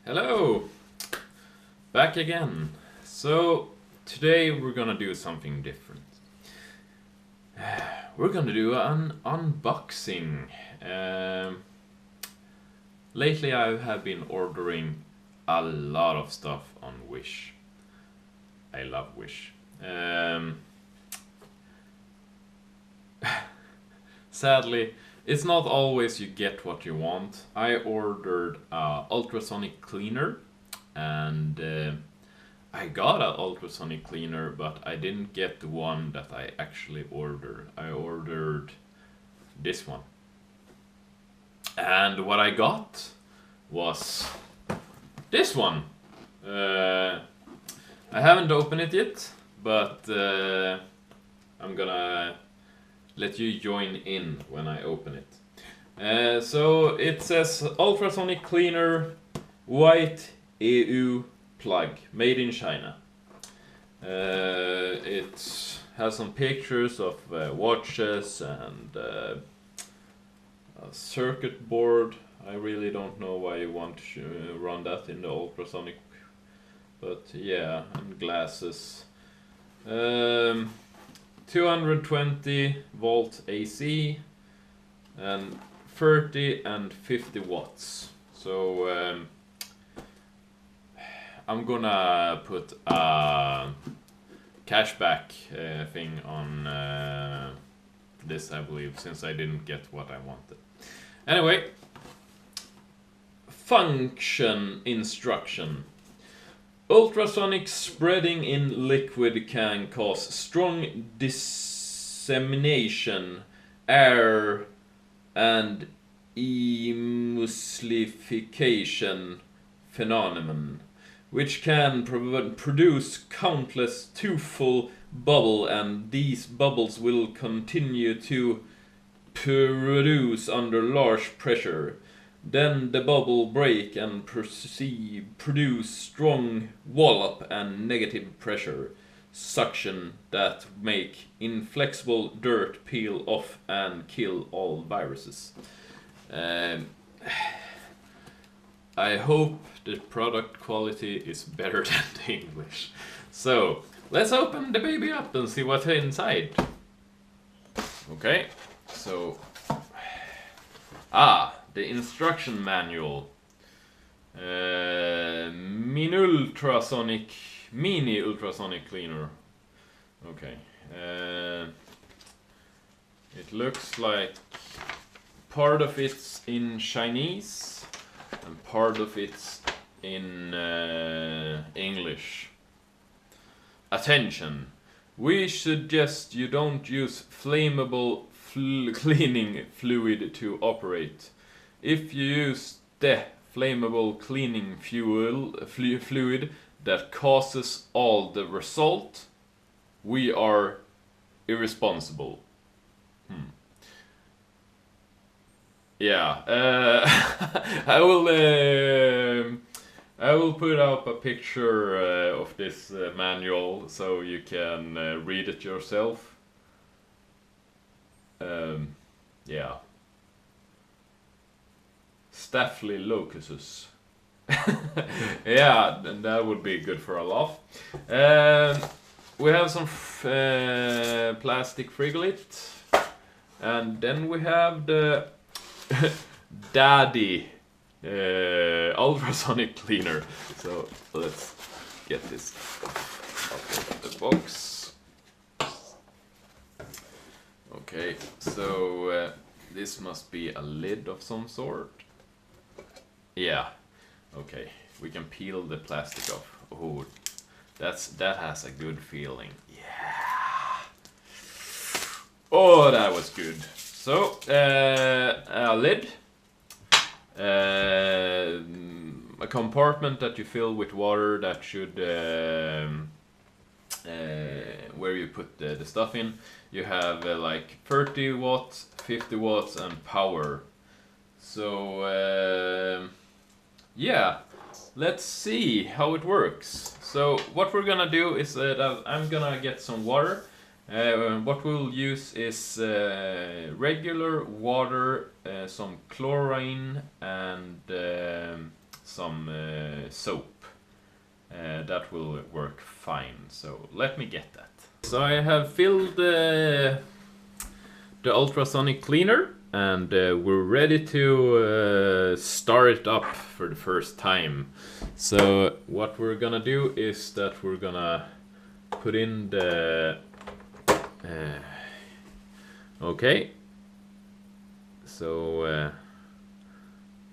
Hello! Back again. So, today we're gonna do something different. We're gonna do an unboxing. Lately I have been ordering a lot of stuff on Wish. I love Wish. Sadly, it's not always you get what you want. I ordered a ultrasonic cleaner and I got an ultrasonic cleaner, but I didn't get the one that I actually ordered. I ordered this one. And what I got was this one. I haven't opened it yet, but I'm gonna let you join in when I open it. So it says Ultrasonic Cleaner White EU plug made in China. It has some pictures of watches and a circuit board. I really don't know why you want to run that in the ultrasonic, but yeah, and glasses. 220 volt AC and 30 and 50 watts. So I'm gonna put a cashback thing on this, I believe, since I didn't get what I wanted. Anyway, function instruction. Ultrasonic spreading in liquid can cause strong dissemination, air, and emulsification phenomenon, which can produce countless twofold bubble, and these bubbles will continue to produce under large pressure. Then the bubble break and produce strong wallop and negative pressure suction that make inflexible dirt peel off and kill all viruses. I hope the product quality is better than the English. So let's open the baby up and see what's inside. Okay, so the instruction manual. Mini ultrasonic cleaner. Okay. It looks like part of it's in Chinese and part of it's in English. Attention! We suggest you don't use flammable cleaning fluid to operate. If you use the flammable cleaning fluid that causes all the result, we are irresponsible. Yeah, I will put up a picture of this manual so you can read it yourself. Yeah. Staphylococcus. Yeah, that would be good for a laugh. We have some plastic frigolite, and then we have the daddy ultrasonic cleaner. So let's get this out of the box. Okay, so this must be a lid of some sort. Yeah. Okay, we can peel the plastic off. Oh, that has a good feeling. Yeah. Oh, that was good. So, a lid, a compartment that you fill with water that should where you put the stuff in. You have like 30 watts, 50 watts, and power. So yeah, let's see how it works. So what we're gonna do is that I'm gonna get some water. What we'll use is regular water, some chlorine, and some soap. That will work fine, so let me get that. So I have filled the ultrasonic cleaner, and we're ready to start it up for the first time. So what we're gonna do is that we're gonna put in the okay, so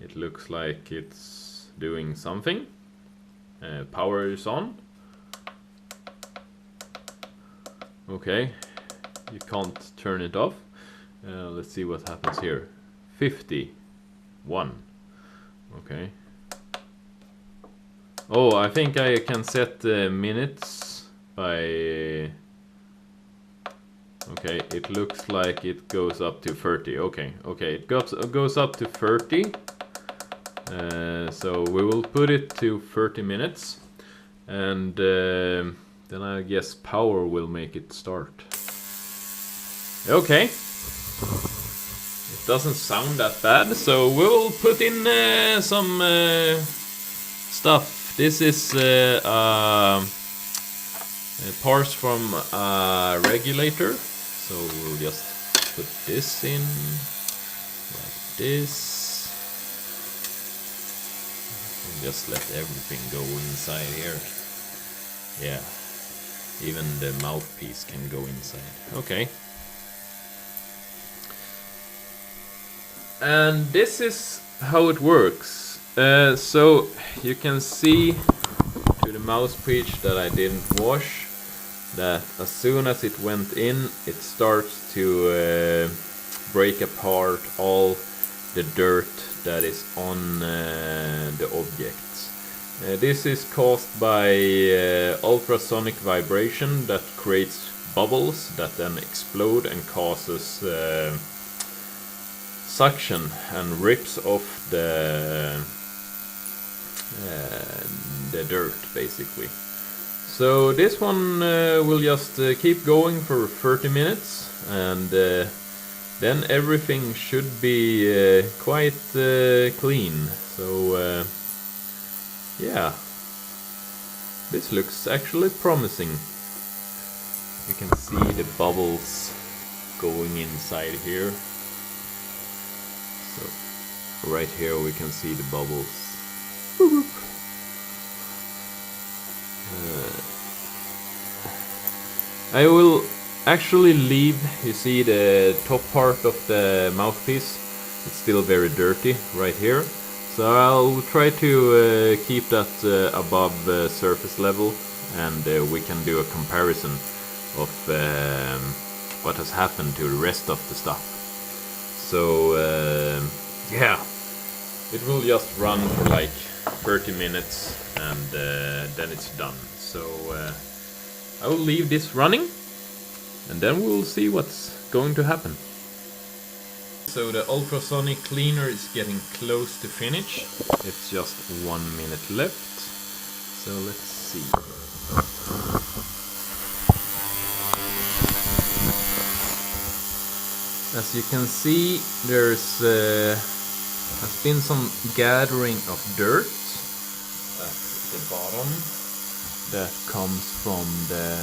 it looks like it's doing something. Power is on. Okay, you can't turn it off. Let's see what happens here. 51. Okay. Oh, I think I can set the minutes by... Okay, it looks like it goes up to 30. Okay, it goes up to 30. So we will put it to 30 minutes. And then I guess power will make it start. Okay. It doesn't sound that bad, so we'll put in some stuff. This is parts from a regulator, so we'll just put this in like this. And just let everything go inside here. Yeah, even the mouthpiece can go inside. Okay. And this is how it works. So you can see to the mouthpiece that I didn't wash, that as soon as it went in, it starts to break apart all the dirt that is on the objects. This is caused by ultrasonic vibration that creates bubbles that then explode and causes suction and rips off the dirt, basically. So this one will just keep going for 30 minutes, and then everything should be quite clean. So yeah, this looks actually promising. You can see the bubbles going inside here. So right here we can see the bubbles. I will actually leave, you see the top part of the mouthpiece, it's still very dirty right here. So I'll try to keep that above surface level, and we can do a comparison of what has happened to the rest of the stuff. So yeah, it will just run for like 30 minutes, and then it's done. So I will leave this running, and then we'll see what's going to happen. So the ultrasonic cleaner is getting close to finish. It's just 1 minute left. So let's see. As you can see, there's has been some gathering of dirt at the bottom that comes from the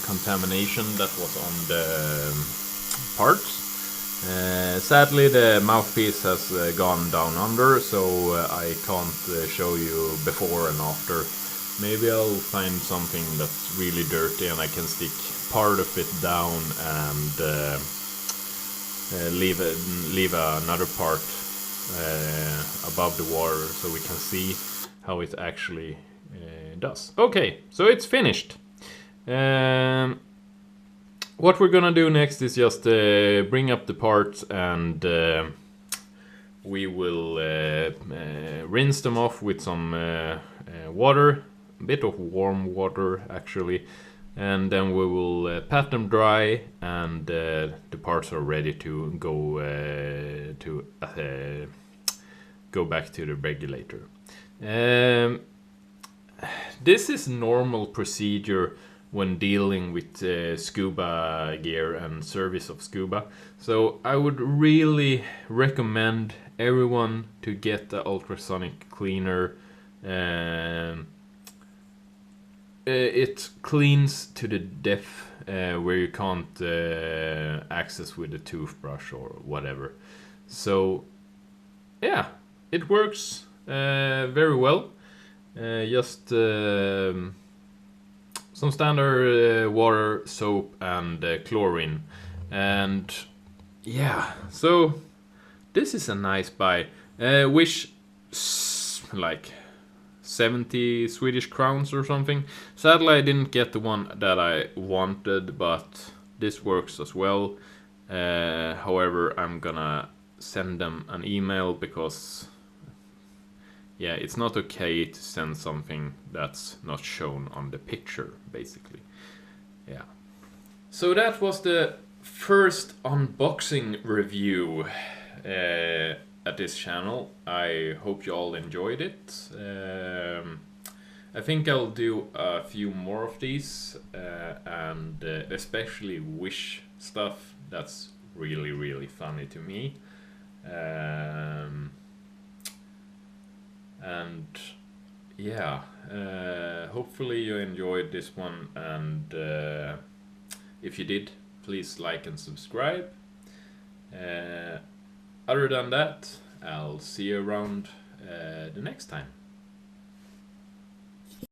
contamination that was on the parts. Sadly, the mouthpiece has gone down under, so I can't show you before and after. Maybe I'll find something that's really dirty and I can stick part of it down and leave another part above the water so we can see how it actually does. Okay, so it's finished. What we're gonna do next is just bring up the parts, and we will rinse them off with some water, a bit of warm water actually, and then we will pat them dry, and the parts are ready to go back to the regulator. This is normal procedure when dealing with scuba gear and service of scuba. So I would really recommend everyone to get the Ultrasonic Cleaner. It cleans to the depth where you can't access with a toothbrush or whatever. So yeah, it works very well. Just some standard water, soap, and chlorine. And yeah, so this is a nice buy. Wish like 70 Swedish crowns or something. Sadly, I didn't get the one that I wanted, but this works as well. However, I'm gonna send them an email because yeah, it's not okay to send something that's not shown on the picture, basically. Yeah. So that was the first unboxing review at this channel. I hope you all enjoyed it. I think I'll do a few more of these, and especially Wish stuff. That's really, really funny to me. And yeah, hopefully you enjoyed this one, and if you did, please like and subscribe. Other than that, I'll see you around the next time.